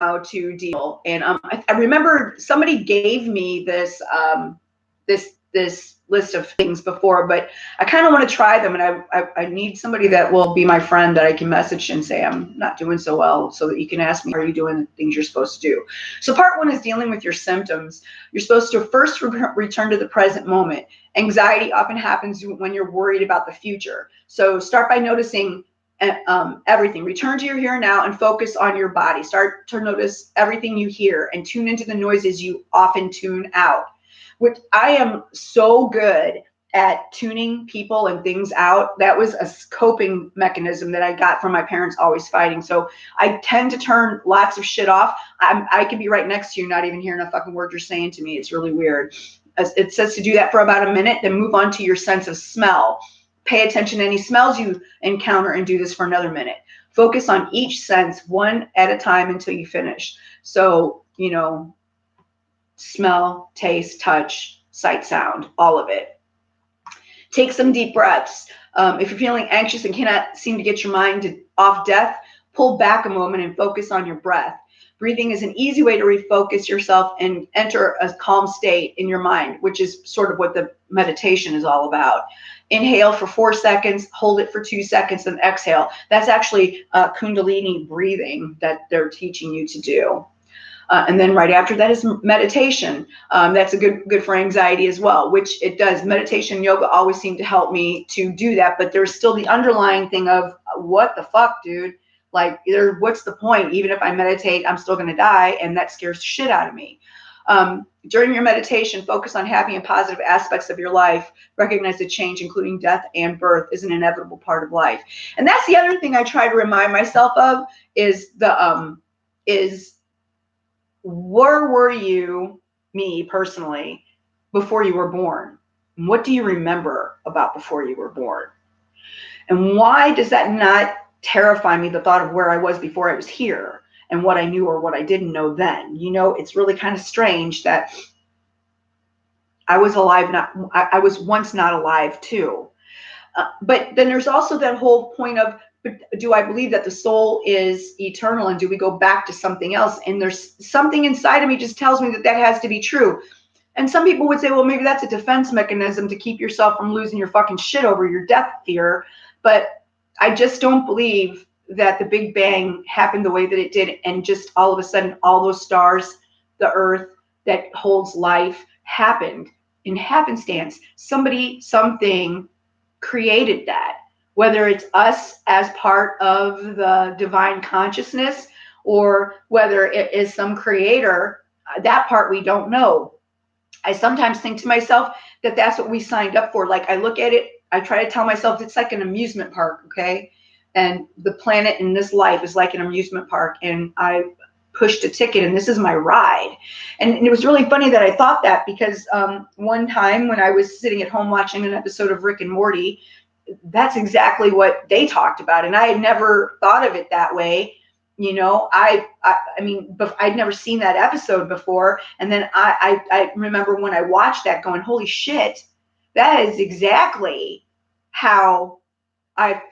how to deal. And I remember somebody gave me this list of things before, but I kind of want to try them, and I need somebody that will be my friend that I can message and say I'm not doing so well, so that you can ask me, are you doing the things you're supposed to do? So part one is dealing with your symptoms. You're supposed to first return to the present moment. Anxiety often happens when you're worried about the future. So start by noticing everything. Return to your here and now and focus on your body. Start to notice everything you hear and tune into the noises you often tune out. Which I am so good at tuning people and things out. That was a coping mechanism that I got from my parents always fighting. So I tend to turn lots of shit off. I can be right next to you, not even hearing a fucking word you're saying to me. It's really weird. It says to do that for about a minute, then move on to your sense of smell. Pay attention to any smells you encounter and do this for another minute. Focus on each sense one at a time until you finish. So, you know, smell, taste, touch, sight, sound, all of it. Take some deep breaths. If you're feeling anxious and cannot seem to get your mind off death, pull back a moment and focus on your breath. Breathing is an easy way to refocus yourself and enter a calm state in your mind, which is sort of what the meditation is all about. Inhale for 4 seconds, hold it for 2 seconds, and exhale. That's actually Kundalini breathing that they're teaching you to do. And then right after that is meditation. That's a good for anxiety as well, which it does. Meditation and yoga always seem to help me to do that, but there's still the underlying thing of what the fuck, dude? Like, what's the point? Even if I meditate, I'm still going to die, and that scares the shit out of me. During your meditation, focus on happy and positive aspects of your life. Recognize that change, including death and birth, is an inevitable part of life. And that's the other thing I try to remind myself of is where were you, me personally, before you were born? What do you remember about before you were born? And why does that not terrify me, the thought of where I was before I was here and what I knew or what I didn't know then? You know, it's really kind of strange that I was alive, I was once not alive too. But then there's also that whole point of, do I believe that the soul is eternal, and do we go back to something else? And there's something inside of me just tells me that that has to be true. And some people would say, well, maybe that's a defense mechanism to keep yourself from losing your fucking shit over your death fear. But I just don't believe that the Big Bang happened the way that it did, and just all of a sudden all those stars, the earth that holds life, happened in happenstance. Somebody, something created that. Whether it's us as part of the divine consciousness, or whether it is some creator, that part we don't know. I sometimes think to myself that that's what we signed up for. Like, I look at it, I try to tell myself it's like an amusement park, okay? And the planet in this life is like an amusement park, and I pushed a ticket and this is my ride. And it was really funny that I thought that, because one time when I was sitting at home watching an episode of Rick and Morty, that's exactly what they talked about. And I had never thought of it that way. You know, I mean, I'd never seen that episode before. And then I remember when I watched that going, holy shit, that is exactly how I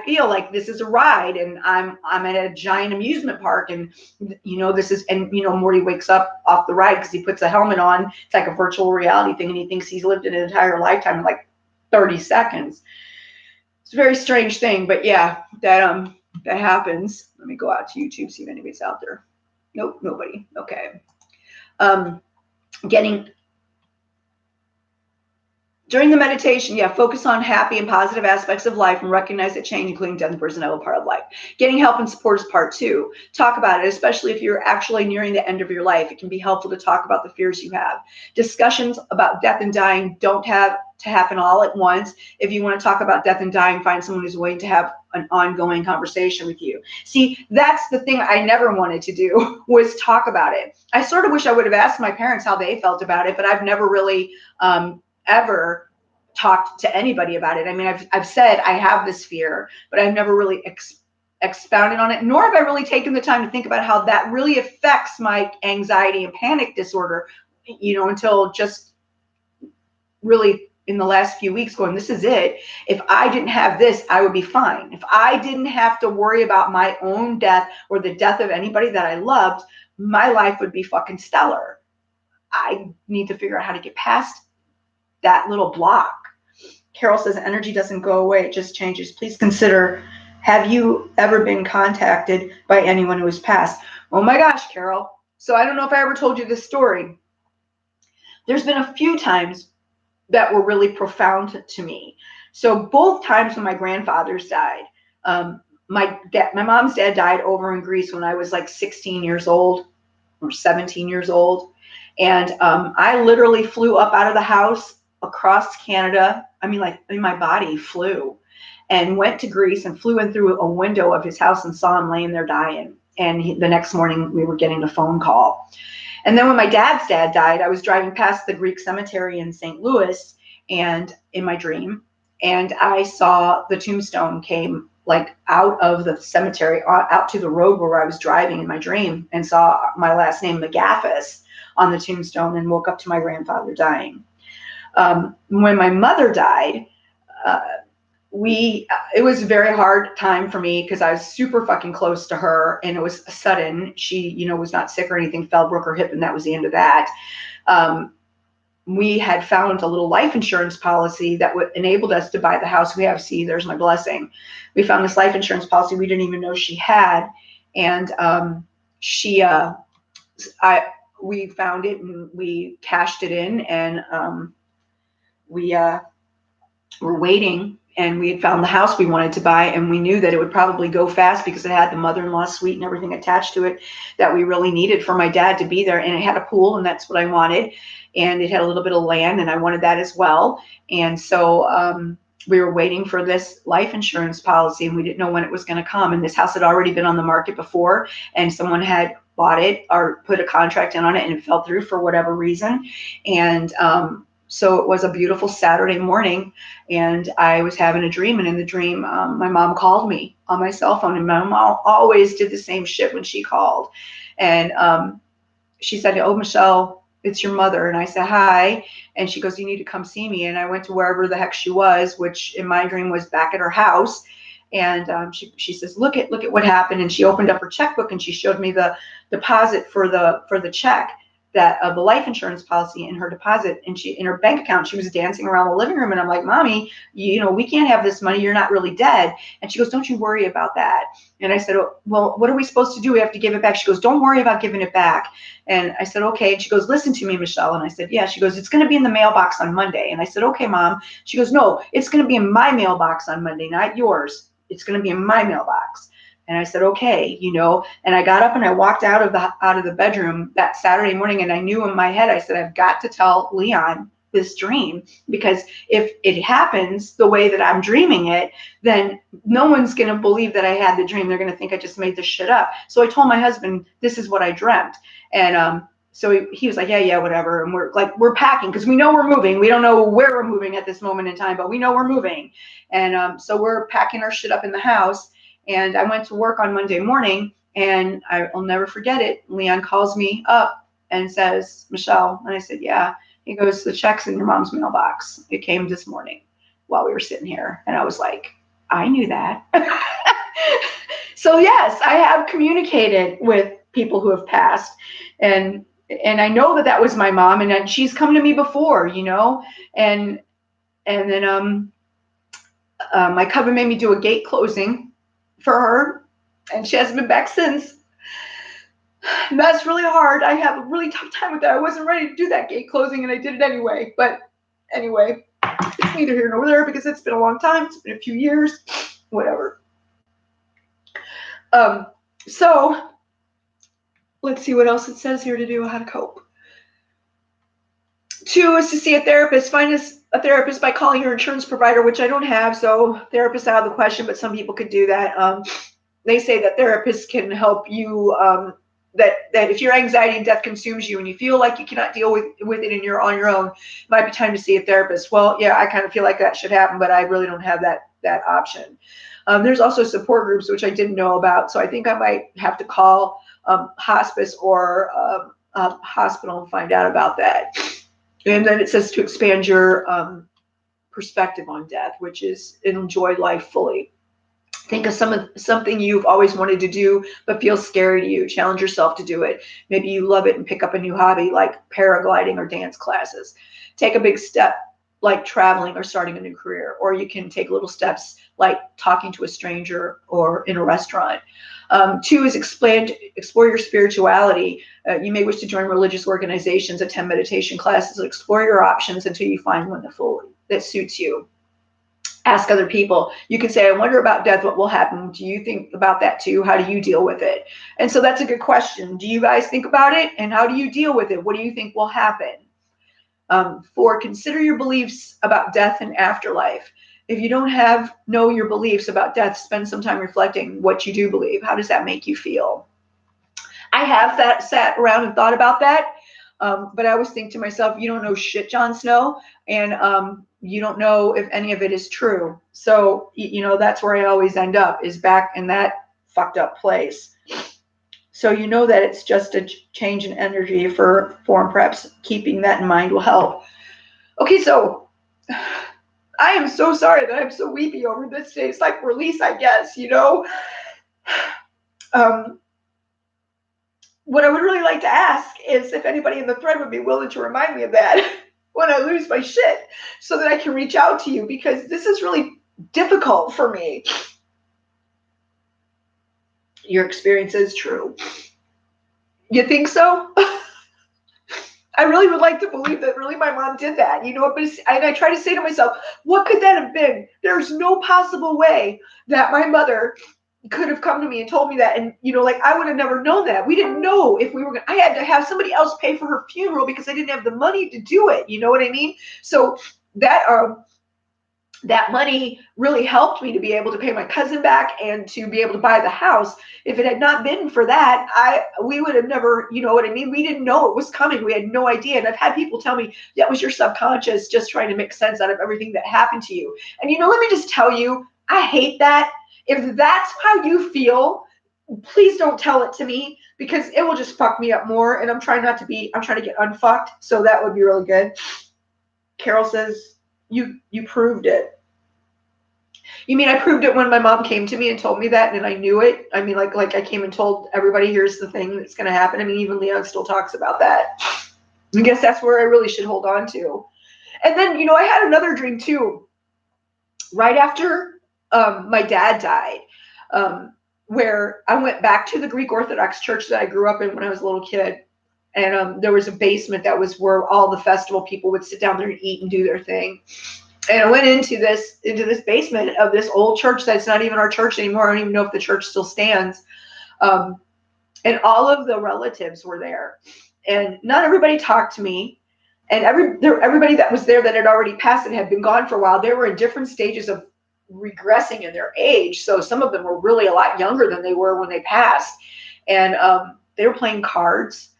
feel like this is a ride, and I'm at a giant amusement park, and you know, this is, and you know, Morty wakes up off the ride because he puts a helmet on. It's like a virtual reality thing, and he thinks he's lived an entire lifetime in like 30 seconds. It's a very strange thing, but yeah, that happens. Let me go out to YouTube, see if anybody's out there. Nope, nobody. Okay. During the meditation, focus on happy and positive aspects of life and recognize that change, including death and birth, is another part of life. Getting help and support is part 2. Talk about it, especially if you're actually nearing the end of your life. It can be helpful to talk about the fears you have. Discussions about death and dying don't have to happen all at once. If you want to talk about death and dying, find someone who's willing to have an ongoing conversation with you. See, that's the thing I never wanted to do, was talk about it. I sort of wish I would have asked my parents how they felt about it, but I've never really ever talked to anybody about it. I mean, I've said I have this fear, but I've never really expounded on it, nor have I really taken the time to think about how that really affects my anxiety and panic disorder, you know, until just really in the last few weeks going, this is it. If I didn't have this, I would be fine. If I didn't have to worry about my own death or the death of anybody that I loved, my life would be fucking stellar. I need to figure out how to get past that little block. Carol says energy doesn't go away, it just changes. Please consider, have you ever been contacted by anyone who has passed? Oh my gosh, Carol. So I don't know if I ever told you this story. There's been a few times that were really profound to me. So both times when my grandfathers died, my mom's dad died over in Greece when I was like 16 years old or 17 years old. And I literally flew up out of the house across Canada. I mean, like my body flew and went to Greece and flew in through a window of his house and saw him laying there dying. And the next morning we were getting a phone call. And then when my dad's dad died, I was driving past the Greek cemetery in St. Louis and in my dream, and I saw the tombstone came like out of the cemetery, out to the road where I was driving in my dream, and saw my last name, McGaffis, on the tombstone, and woke up to my grandfather dying. When my mother died, it was a very hard time for me because I was super fucking close to her, and it was sudden. She, was not sick or anything, broke her hip, and that was the end of that. We had found a little life insurance policy that enabled us to buy the house we have. See, there's my blessing. We found this life insurance policy we didn't even know she had, and we found it and we cashed it in, and we were waiting, and we had found the house we wanted to buy, and we knew that it would probably go fast because it had the mother-in-law suite and everything attached to it that we really needed for my dad to be there. And it had a pool, and that's what I wanted. And it had a little bit of land, and I wanted that as well. And so we were waiting for this life insurance policy, and we didn't know when it was going to come. And this house had already been on the market before, and someone had bought it or put a contract in on it, and it fell through for whatever reason. And so it was a beautiful Saturday morning, and I was having a dream, and in the dream, my mom called me on my cell phone, and my mom always did the same shit when she called. And she said, "Oh, Michelle, it's your mother." And I said, "Hi." And she goes, "You need to come see me." And I went to wherever the heck she was, which in my dream was back at her house. And she says, look at what happened. And she opened up her checkbook, and she showed me the deposit for the check that of the life insurance policy in her deposit, and she in her bank account. She was dancing around the living room, and I'm like, "Mommy, we can't have this money. You're not really dead." And she goes, "Don't you worry about that." And I said, "Oh, well, what are we supposed to do? We have to give it back." She goes, "Don't worry about giving it back." And I said, "Okay." And she goes, "Listen to me, Michelle." And I said, "Yeah." She goes, "It's going to be in the mailbox on Monday." And I said, "Okay, Mom." She goes, "No, it's going to be in my mailbox on Monday, not yours. It's going to be in my mailbox." And I said, "Okay," and I got up and I walked out of the bedroom that Saturday morning, and I knew in my head, I said, I've got to tell Leon this dream, because if it happens the way that I'm dreaming it, then no one's going to believe that I had the dream. They're going to think I just made this shit up. So I told my husband, this is what I dreamt. And so he was like, yeah, whatever. And we're packing because we know we're moving. We don't know where we're moving at this moment in time, but we know we're moving. And so we're packing our shit up in the house. And I went to work on Monday morning, and I'll never forget it. Leon calls me up and says, "Michelle." And I said, "Yeah." He goes, "The check's in your mom's mailbox. It came this morning while we were sitting here." And I was like, I knew that. So yes, I have communicated with people who have passed, and I know that was my mom, and she's come to me before, and then my cousin made me do a gate closing for her, and she hasn't been back since. And that's really hard. I have a really tough time with that. I wasn't ready to do that gate closing, and I did it anyway. But anyway, it's neither here nor there because it's been a long time. It's been a few years, whatever. So let's see what else it says here to do, how to cope. 2 is to see a therapist. Find a therapist by calling your insurance provider, which I don't have, so therapist out of the question, but some people could do that. They say that therapists can help you, that if your anxiety and death consumes you and you feel like you cannot deal with it and you're on your own, it might be time to see a therapist. Well, yeah, I kind of feel like that should happen, but I really don't have that option. There's also support groups, which I didn't know about, so I think I might have to call hospice or hospital and find out about that. And then it says to expand your perspective on death, which is enjoy life fully. Think of something you've always wanted to do but feels scary to you. Challenge yourself to do it. Maybe you love it and pick up a new hobby like paragliding or dance classes. Take a big step like traveling or starting a new career, or you can take little steps like talking to a stranger or in a restaurant. 2 is explore your spirituality. You may wish to join religious organizations, attend meditation classes, explore your options until you find one that suits you. Ask other people. You can say, I wonder about death, what will happen? Do you think about that too? How do you deal with it? And so that's a good question. Do you guys think about it? And how do you deal with it? What do you think will happen? 4, consider your beliefs about death and afterlife. If you don't know your beliefs about death, spend some time reflecting what you do believe. How does that make you feel? I have sat around and thought about that. But I always think to myself, you don't know shit, Jon Snow, and you don't know if any of it is true. So, that's where I always end up, is back in that fucked up place. So that it's just a change in energy for form. Perhaps keeping that in mind will help. Okay, so I am so sorry that I'm so weepy over this day. It's like release, I guess, What I would really like to ask is if anybody in the thread would be willing to remind me of that when I lose my shit, so that I can reach out to you, because this is really difficult for me. Your experience is true. You think so? I really would like to believe that really my mom did that, but I try to say to myself, what could that have been? There's no possible way that my mother could have come to me and told me that. And, I would have never known that. We didn't know if we were I had to have somebody else pay for her funeral because I didn't have the money to do it. You know what I mean? So that money really helped me to be able to pay my cousin back and to be able to buy the house. If it had not been for that, we would have never, you know what I mean? We didn't know it was coming. We had no idea. And I've had people tell me that was your subconscious just trying to make sense out of everything that happened to you. And let me just tell you, I hate that. If that's how you feel, please don't tell it to me, because it will just fuck me up more. And I'm trying to get unfucked. So that would be really good. Carol says, you proved it. You mean I proved it when my mom came to me and told me that, and I knew it? I mean, like I came and told everybody, here's the thing that's going to happen. I mean, even Leon still talks about that. I guess that's where I really should hold on to. And then, I had another dream too, right after my dad died, where I went back to the Greek Orthodox church that I grew up in when I was a little kid. And there was a basement that was where all the festival people would sit down there and eat and do their thing. And I went into this basement of this old church that's not even our church anymore. I don't even know if the church still stands. And all of the relatives were there. And not everybody talked to me. And everybody that was there that had already passed and had been gone for a while, they were in different stages of regressing in their age. So some of them were really a lot younger than they were when they passed. And they were playing cards.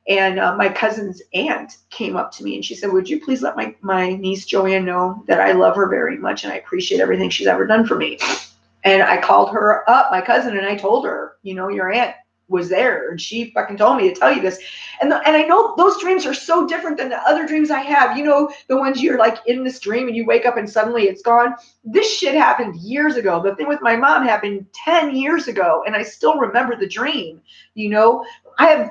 And my cousin's aunt came up to me and she said, would you please let my niece Joanne know that I love her very much and I appreciate everything she's ever done for me. And I called her up, my cousin, and I told her, your aunt was there and she fucking told me to tell you this. And I know those dreams are so different than the other dreams I have. The ones you're like in this dream and you wake up and suddenly it's gone. This shit happened years ago. The thing with my mom happened 10 years ago and I still remember the dream. I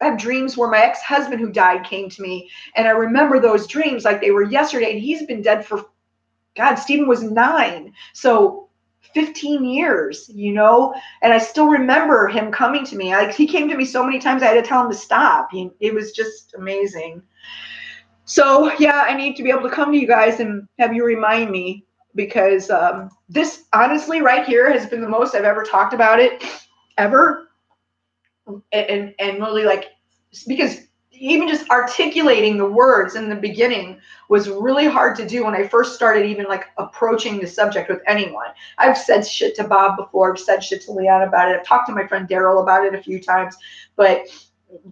have dreams where my ex-husband who died came to me, and I remember those dreams like they were yesterday, and he's been dead for, God, Stephen was 9. So 15 years, and I still remember him coming to me. He came to me so many times I had to tell him to stop. It was just amazing. So yeah, I need to be able to come to you guys and have you remind me, because this honestly right here has been the most I've ever talked about it ever. And really because even just articulating the words in the beginning was really hard to do when I first started even approaching the subject with anyone. I've said shit to Bob before. I've said shit to Leon about it. I've talked to my friend Daryl about it a few times, but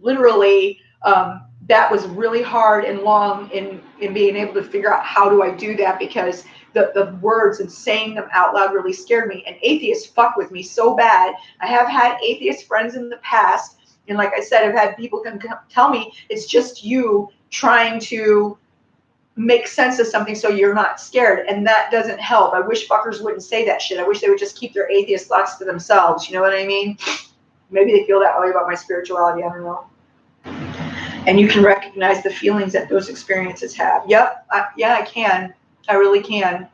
literally that was really hard and long in being able to figure out how do I do that, because the words and saying them out loud really scared me. And atheists fuck with me so bad. I have had atheist friends in the past. And like I said, I've had people come tell me it's just you trying to make sense of something so you're not scared, and that doesn't help. I wish fuckers wouldn't say that shit. I wish they would just keep their atheist thoughts to themselves. You know what I mean? Maybe they feel that way about my spirituality. I don't know. And you can recognize the feelings that those experiences have. Yep. Yeah, I can. I really can.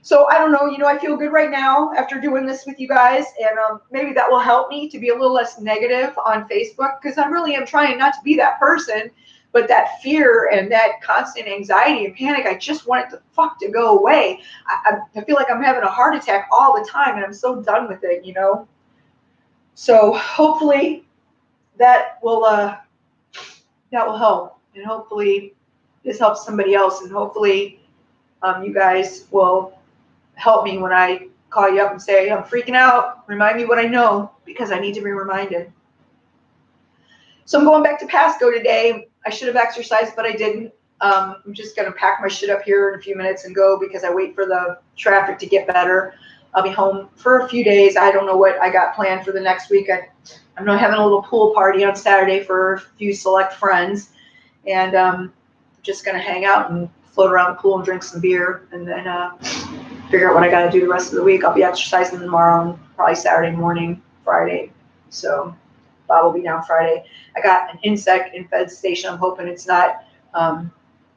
So I don't know, I feel good right now after doing this with you guys, and maybe that will help me to be a little less negative on Facebook, because I really am trying not to be that person, but that fear and that constant anxiety and panic, I just want it to to go away. I feel like I'm having a heart attack all the time, and I'm so done with it, So hopefully that will help, and hopefully this helps somebody else, and hopefully you guys will help me when I call you up and say, I'm freaking out. Remind me what I know, because I need to be reminded. So I'm going back to Pasco today. I should have exercised, but I didn't. I'm just going to pack my shit up here in a few minutes and go, because I wait for the traffic to get better. I'll be home for a few days. I don't know what I got planned for the next week. I'm not having a little pool party on Saturday for a few select friends. And just going to hang out and float around the pool and drink some beer, and then figure out what I got to do the rest of the week. I'll be exercising tomorrow, and probably Saturday morning, Friday. So Bob will be down Friday. I got an insect infestation. I'm hoping it's not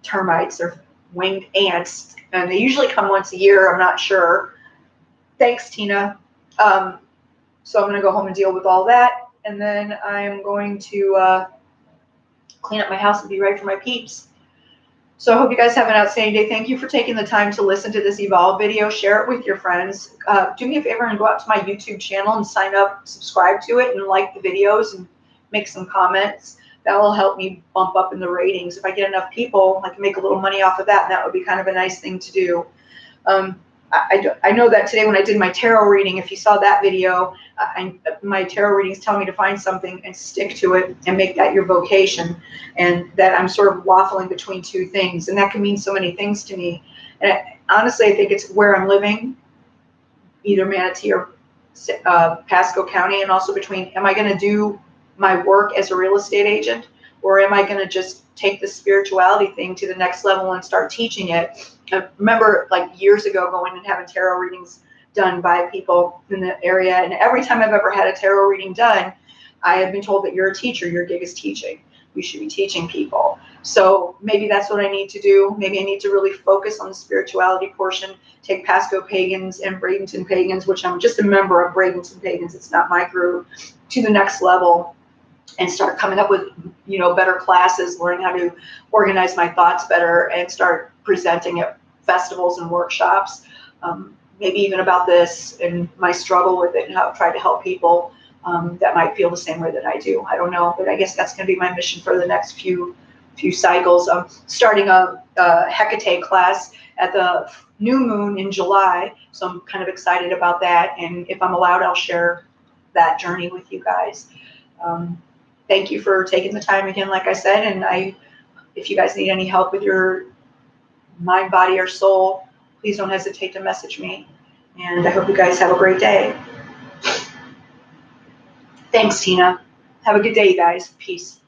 termites or winged ants, and they usually come once a year. I'm not sure. Thanks, Tina. So I'm going to go home and deal with all that, and then I'm going to clean up my house and be ready for my peeps. So I hope you guys have an outstanding day. Thank you for taking the time to listen to this Evolve video. Share it with your friends. Do me a favor and go out to my YouTube channel and sign up, subscribe to it, and like the videos and make some comments. That will help me bump up in the ratings. If I get enough people, I can make a little money off of that, and that would be kind of a nice thing to do. I know that today when I did my tarot reading, if you saw that video, my tarot readings tell me to find something and stick to it and make that your vocation, and that I'm sort of waffling between two things, and that can mean so many things to me. And honestly, I think it's where I'm living, either Manatee or Pasco County, and also between, am I going to do my work as a real estate agent, or am I going to just take the spirituality thing to the next level and start teaching it? I remember like years ago going and having tarot readings done by people in the area, and every time I've ever had a tarot reading done, I have been told that you're a teacher, your gig is teaching. We should be teaching people. So maybe that's what I need to do. Maybe I need to really focus on the spirituality portion, take Pasco Pagans and Bradenton Pagans, which I'm just a member of Bradenton Pagans, it's not my group, to the next level, and start coming up with, better classes, learning how to organize my thoughts better, and start presenting at festivals and workshops, maybe even about this and my struggle with it, and how I try to help people that might feel the same way that I do. I don't know, but I guess that's going to be my mission for the next few cycles. I'm starting a Hecate class at the new moon in July, so I'm kind of excited about that, and if I'm allowed, I'll share that journey with you guys. Thank you for taking the time again, like I said, and if you guys need any help with your mind, body, or soul, please don't hesitate to message me, and I hope you guys have a great day. Thanks, Tina. Have a good day, you guys. Peace.